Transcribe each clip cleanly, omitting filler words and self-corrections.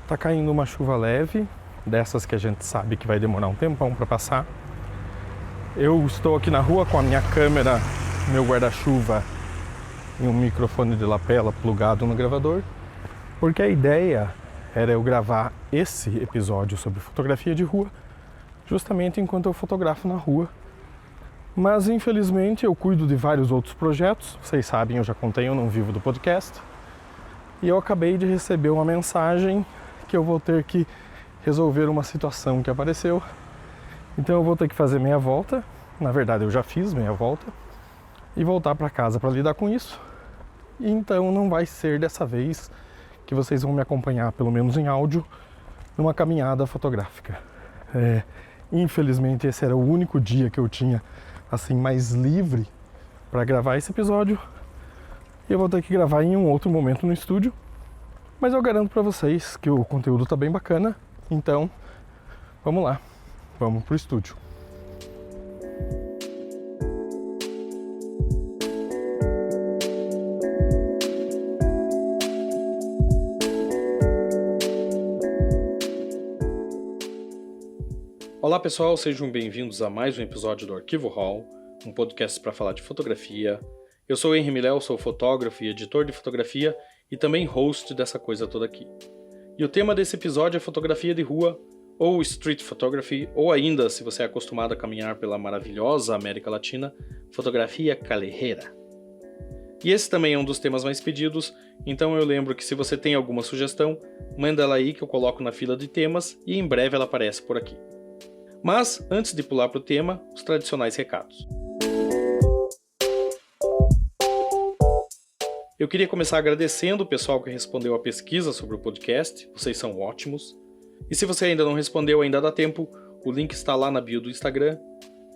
Tá caindo uma chuva leve, dessas que a gente sabe que vai demorar um tempão para passar. Eu estou aqui na rua com a minha câmera, meu guarda-chuva e um microfone de lapela plugado no gravador, porque a ideia era eu gravar esse episódio sobre fotografia de rua justamente enquanto eu fotografo na rua. Mas infelizmente eu cuido de vários outros projetos, vocês sabem, eu já contei, eu não vivo do podcast, e eu acabei de receber uma mensagem que eu vou ter que resolver uma situação que apareceu. Então eu vou ter que fazer meia volta, na verdade eu já fiz meia volta, e voltar para casa para lidar com isso. E então não vai ser dessa vez que vocês vão me acompanhar, pelo menos em áudio, numa caminhada fotográfica. Infelizmente esse era o único dia que eu tinha assim mais livre para gravar esse episódio. E eu vou ter que gravar em um outro momento no estúdio. Mas eu garanto para vocês que o conteúdo tá bem bacana. Então, vamos lá. Vamos pro estúdio. Olá pessoal, sejam bem-vindos a mais um episódio do Arquivo Hall, um podcast para falar de fotografia. Eu sou o Henry Miléo, sou fotógrafo e editor de fotografia e também host dessa coisa toda aqui. E o tema desse episódio é fotografia de rua, ou street photography, ou ainda, se você é acostumado a caminhar pela maravilhosa América Latina, fotografia callejera. E esse também é um dos temas mais pedidos, então eu lembro que se você tem alguma sugestão, manda ela aí que eu coloco na fila de temas e em breve ela aparece por aqui. Mas, antes de pular para o tema, os tradicionais recados. Eu queria começar agradecendo o pessoal que respondeu a pesquisa sobre o podcast, vocês são ótimos. E se você ainda não respondeu, ainda dá tempo, o link está lá na bio do Instagram.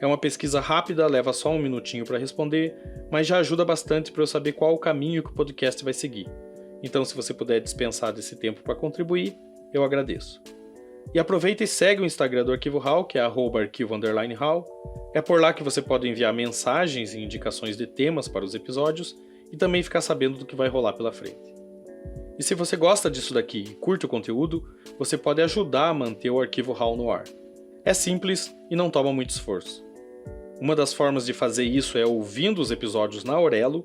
É uma pesquisa rápida, leva só um minutinho para responder, mas já ajuda bastante para eu saber qual o caminho que o podcast vai seguir. Então, se você puder dispensar desse tempo para contribuir, eu agradeço. E aproveita e segue o Instagram do Arquivo Hall, que é @arquivo_hall. É por lá que você pode enviar mensagens e indicações de temas para os episódios e também ficar sabendo do que vai rolar pela frente. E se você gosta disso daqui e curte o conteúdo, você pode ajudar a manter o Arquivo Hall no ar. É simples e não toma muito esforço. Uma das formas de fazer isso é ouvindo os episódios na Aurelo.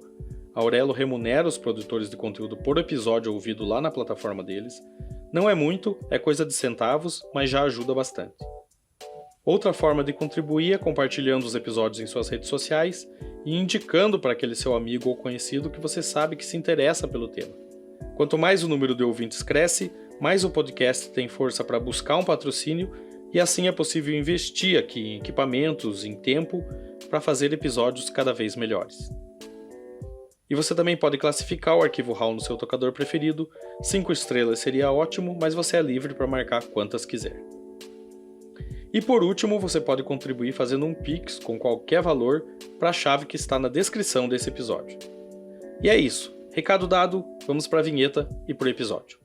A Aurelo remunera os produtores de conteúdo por episódio ouvido lá na plataforma deles. Não é muito, é coisa de centavos, mas já ajuda bastante. Outra forma de contribuir é compartilhando os episódios em suas redes sociais e indicando para aquele seu amigo ou conhecido que você sabe que se interessa pelo tema. Quanto mais o número de ouvintes cresce, mais o podcast tem força para buscar um patrocínio e assim é possível investir aqui em equipamentos, em tempo, para fazer episódios cada vez melhores. E você também pode classificar o Arquivo Hall no seu tocador preferido. 5 estrelas seria ótimo, mas você é livre para marcar quantas quiser. E por último, você pode contribuir fazendo um Pix com qualquer valor para a chave que está na descrição desse episódio. E é isso. Recado dado, vamos para a vinheta e para o episódio.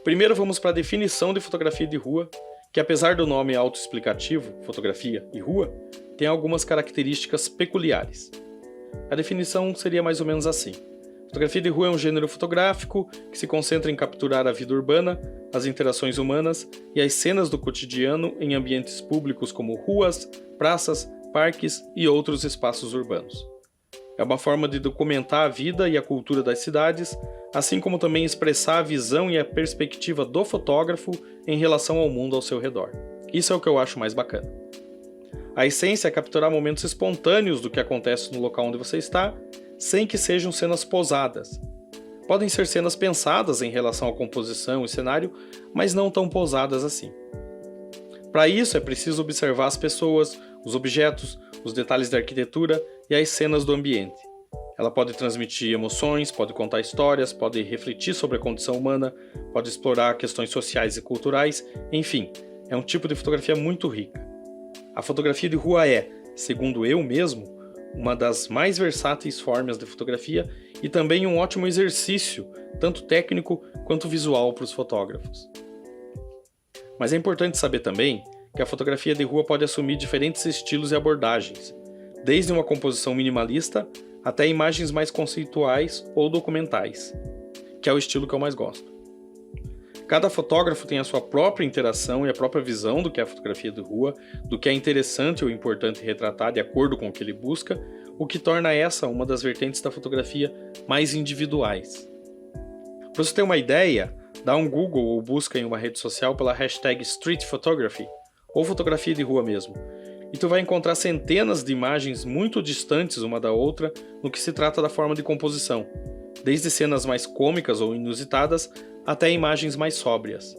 Primeiro vamos para a definição de fotografia de rua, que apesar do nome autoexplicativo, fotografia e rua, tem algumas características peculiares. A definição seria mais ou menos assim. Fotografia de rua é um gênero fotográfico que se concentra em capturar a vida urbana, as interações humanas e as cenas do cotidiano em ambientes públicos como ruas, praças, parques e outros espaços urbanos. É uma forma de documentar a vida e a cultura das cidades, assim como também expressar a visão e a perspectiva do fotógrafo em relação ao mundo ao seu redor. Isso é o que eu acho mais bacana. A essência é capturar momentos espontâneos do que acontece no local onde você está, sem que sejam cenas posadas. Podem ser cenas pensadas em relação à composição e cenário, mas não tão posadas assim. Para isso é preciso observar as pessoas, os objetos, os detalhes da arquitetura e as cenas do ambiente. Ela pode transmitir emoções, pode contar histórias, pode refletir sobre a condição humana, pode explorar questões sociais e culturais, enfim, é um tipo de fotografia muito rica. A fotografia de rua é, segundo eu mesmo, uma das mais versáteis formas de fotografia e também um ótimo exercício, tanto técnico quanto visual para os fotógrafos. Mas é importante saber também que a fotografia de rua pode assumir diferentes estilos e abordagens, desde uma composição minimalista até imagens mais conceituais ou documentais, que é o estilo que eu mais gosto. Cada fotógrafo tem a sua própria interação e a própria visão do que é a fotografia de rua, do que é interessante ou importante retratar de acordo com o que ele busca, o que torna essa uma das vertentes da fotografia mais individuais. Para você ter uma ideia, dá um Google ou busca em uma rede social pela hashtag Street Photography, ou fotografia de rua mesmo, e tu vai encontrar centenas de imagens muito distantes uma da outra no que se trata da forma de composição, desde cenas mais cômicas ou inusitadas até imagens mais sóbrias.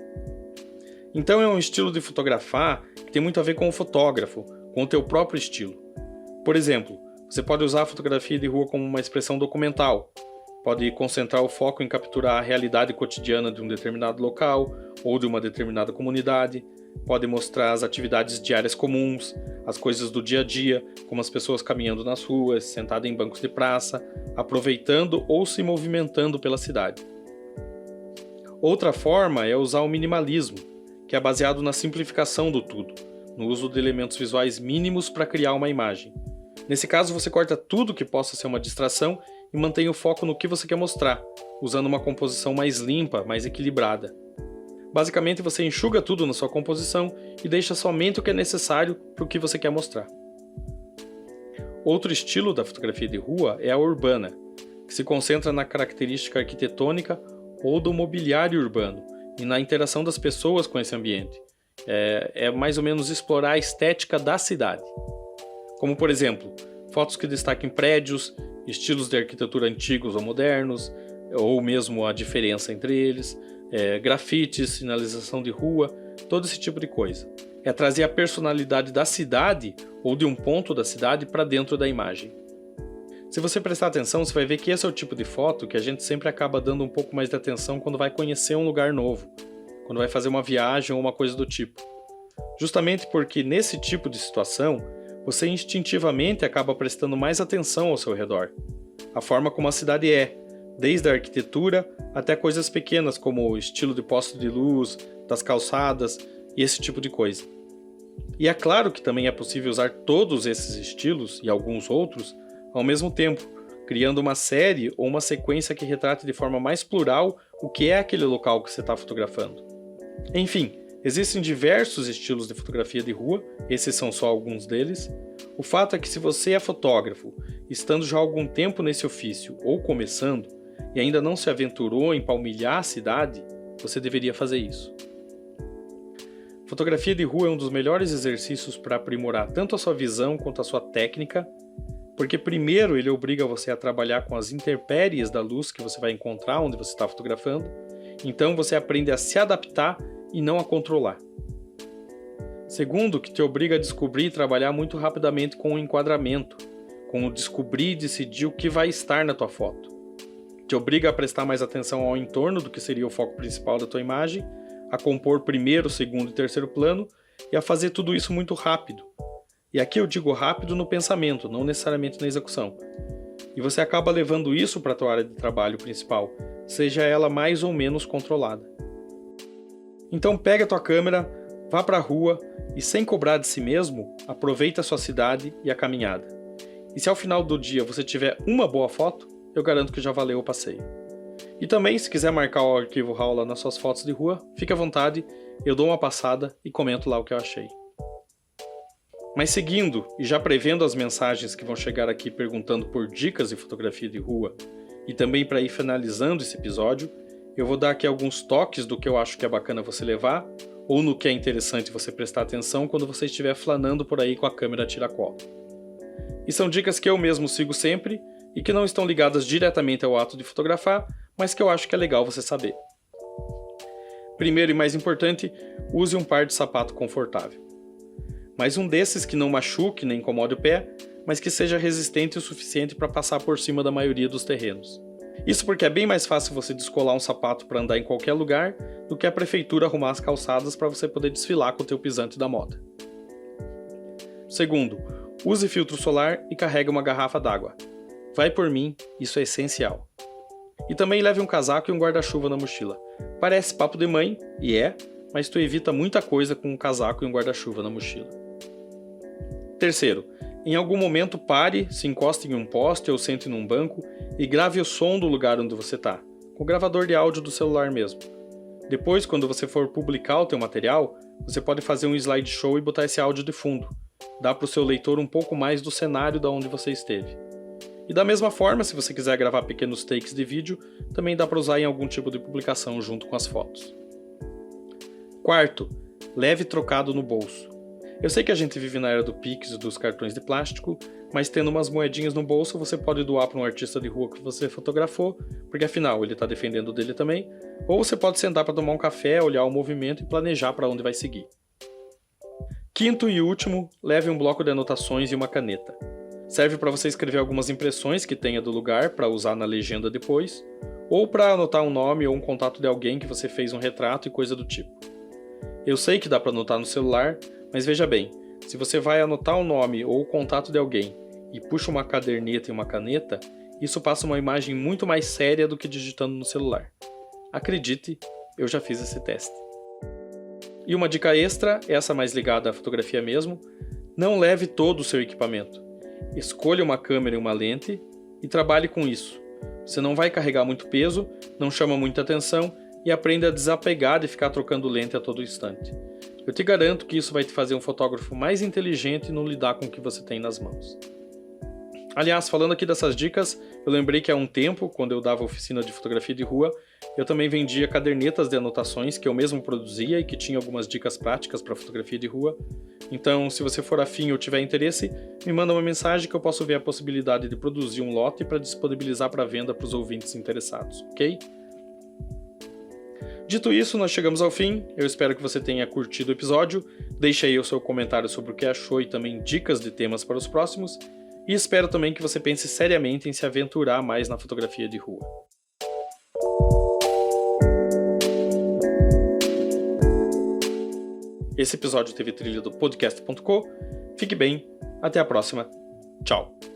Então é um estilo de fotografar que tem muito a ver com o fotógrafo, com o teu próprio estilo. Por exemplo, você pode usar a fotografia de rua como uma expressão documental, pode concentrar o foco em capturar a realidade cotidiana de um determinado local ou de uma determinada comunidade, pode mostrar as atividades diárias comuns, as coisas do dia a dia, como as pessoas caminhando nas ruas, sentadas em bancos de praça, aproveitando ou se movimentando pela cidade. Outra forma é usar o minimalismo, que é baseado na simplificação do tudo, no uso de elementos visuais mínimos para criar uma imagem. Nesse caso, você corta tudo que possa ser uma distração e mantém o foco no que você quer mostrar, usando uma composição mais limpa, mais equilibrada. Basicamente, você enxuga tudo na sua composição e deixa somente o que é necessário para o que você quer mostrar. Outro estilo da fotografia de rua é a urbana, que se concentra na característica arquitetônica ou do mobiliário urbano e na interação das pessoas com esse ambiente. É mais ou menos explorar a estética da cidade. Como, por exemplo, fotos que destaquem prédios, estilos de arquitetura antigos ou modernos, ou mesmo a diferença entre eles, grafites, sinalização de rua, todo esse tipo de coisa. É trazer a personalidade da cidade ou de um ponto da cidade para dentro da imagem. Se você prestar atenção, você vai ver que esse é o tipo de foto que a gente sempre acaba dando um pouco mais de atenção quando vai conhecer um lugar novo, quando vai fazer uma viagem ou uma coisa do tipo. Justamente porque nesse tipo de situação, você instintivamente acaba prestando mais atenção ao seu redor. A forma como a cidade é, desde a arquitetura até coisas pequenas como o estilo de poste de luz, das calçadas e esse tipo de coisa. E é claro que também é possível usar todos esses estilos e alguns outros ao mesmo tempo, criando uma série ou uma sequência que retrate de forma mais plural o que é aquele local que você está fotografando. Enfim, existem diversos estilos de fotografia de rua, esses são só alguns deles. O fato é que se você é fotógrafo, estando já há algum tempo nesse ofício ou começando, e ainda não se aventurou em palmilhar a cidade, você deveria fazer isso. Fotografia de rua é um dos melhores exercícios para aprimorar tanto a sua visão quanto a sua técnica, porque primeiro ele obriga você a trabalhar com as intempéries da luz que você vai encontrar onde você está fotografando, então você aprende a se adaptar e não a controlar. Segundo, que te obriga a descobrir e trabalhar muito rapidamente com o enquadramento, com o descobrir e decidir o que vai estar na tua foto. Te obriga a prestar mais atenção ao entorno do que seria o foco principal da tua imagem, a compor primeiro, segundo e terceiro plano e a fazer tudo isso muito rápido. E aqui eu digo rápido no pensamento, não necessariamente na execução. E você acaba levando isso para a tua área de trabalho principal, seja ela mais ou menos controlada. Então pega a tua câmera, vá para a rua e sem cobrar de si mesmo, aproveita a sua cidade e a caminhada. E se ao final do dia você tiver uma boa foto, eu garanto que já valeu o passeio. E também, se quiser marcar o arquivo RAW lá nas suas fotos de rua, fique à vontade, eu dou uma passada e comento lá o que eu achei. Mas seguindo e já prevendo as mensagens que vão chegar aqui perguntando por dicas de fotografia de rua e também para ir finalizando esse episódio, eu vou dar aqui alguns toques do que eu acho que é bacana você levar ou no que é interessante você prestar atenção quando você estiver flanando por aí com a câmera tiracolo. E são dicas que eu mesmo sigo sempre e que não estão ligadas diretamente ao ato de fotografar, mas que eu acho que é legal você saber. Primeiro e mais importante, use um par de sapato confortável. Mas um desses que não machuque nem incomode o pé, mas que seja resistente o suficiente para passar por cima da maioria dos terrenos. Isso porque é bem mais fácil você descolar um sapato para andar em qualquer lugar do que a prefeitura arrumar as calçadas para você poder desfilar com o teu pisante da moda. Segundo, use filtro solar e carregue uma garrafa d'água. Vai por mim, isso é essencial. E também leve um casaco e um guarda-chuva na mochila. Parece papo de mãe, e é, mas tu evita muita coisa com um casaco e um guarda-chuva na mochila. Terceiro, em algum momento pare, se encoste em um poste ou sente num banco e grave o som do lugar onde você está, com o gravador de áudio do celular mesmo. Depois, quando você for publicar o teu material, você pode fazer um slideshow e botar esse áudio de fundo. Dá para o seu leitor um pouco mais do cenário da onde você esteve. E da mesma forma, se você quiser gravar pequenos takes de vídeo, também dá para usar em algum tipo de publicação junto com as fotos. Quarto, leve trocado no bolso. Eu sei que a gente vive na era do Pix e dos cartões de plástico, mas tendo umas moedinhas no bolso você pode doar para um artista de rua que você fotografou, porque afinal ele está defendendo dele também, ou você pode sentar para tomar um café, olhar o movimento e planejar para onde vai seguir. Quinto e último, leve um bloco de anotações e uma caneta. Serve para você escrever algumas impressões que tenha do lugar para usar na legenda depois, ou para anotar um nome ou um contato de alguém que você fez um retrato e coisa do tipo. Eu sei que dá para anotar no celular, mas veja bem, se você vai anotar o nome ou o contato de alguém e puxa uma caderneta e uma caneta, isso passa uma imagem muito mais séria do que digitando no celular. Acredite, eu já fiz esse teste. E uma dica extra, essa mais ligada à fotografia mesmo, não leve todo o seu equipamento. Escolha uma câmera e uma lente e trabalhe com isso. Você não vai carregar muito peso, não chama muita atenção e aprenda a desapegar de ficar trocando lente a todo instante. Eu te garanto que isso vai te fazer um fotógrafo mais inteligente no lidar com o que você tem nas mãos. Aliás, falando aqui dessas dicas, eu lembrei que há um tempo, quando eu dava oficina de fotografia de rua, eu também vendia cadernetas de anotações que eu mesmo produzia e que tinha algumas dicas práticas para fotografia de rua. Então, se você for afim ou tiver interesse, me manda uma mensagem que eu posso ver a possibilidade de produzir um lote para disponibilizar para venda para os ouvintes interessados, ok? Dito isso, nós chegamos ao fim. Eu espero que você tenha curtido o episódio. Deixe aí o seu comentário sobre o que achou e também dicas de temas para os próximos. E espero também que você pense seriamente em se aventurar mais na fotografia de rua. Esse episódio teve trilha do podcast.co. Fique bem, até a próxima. Tchau.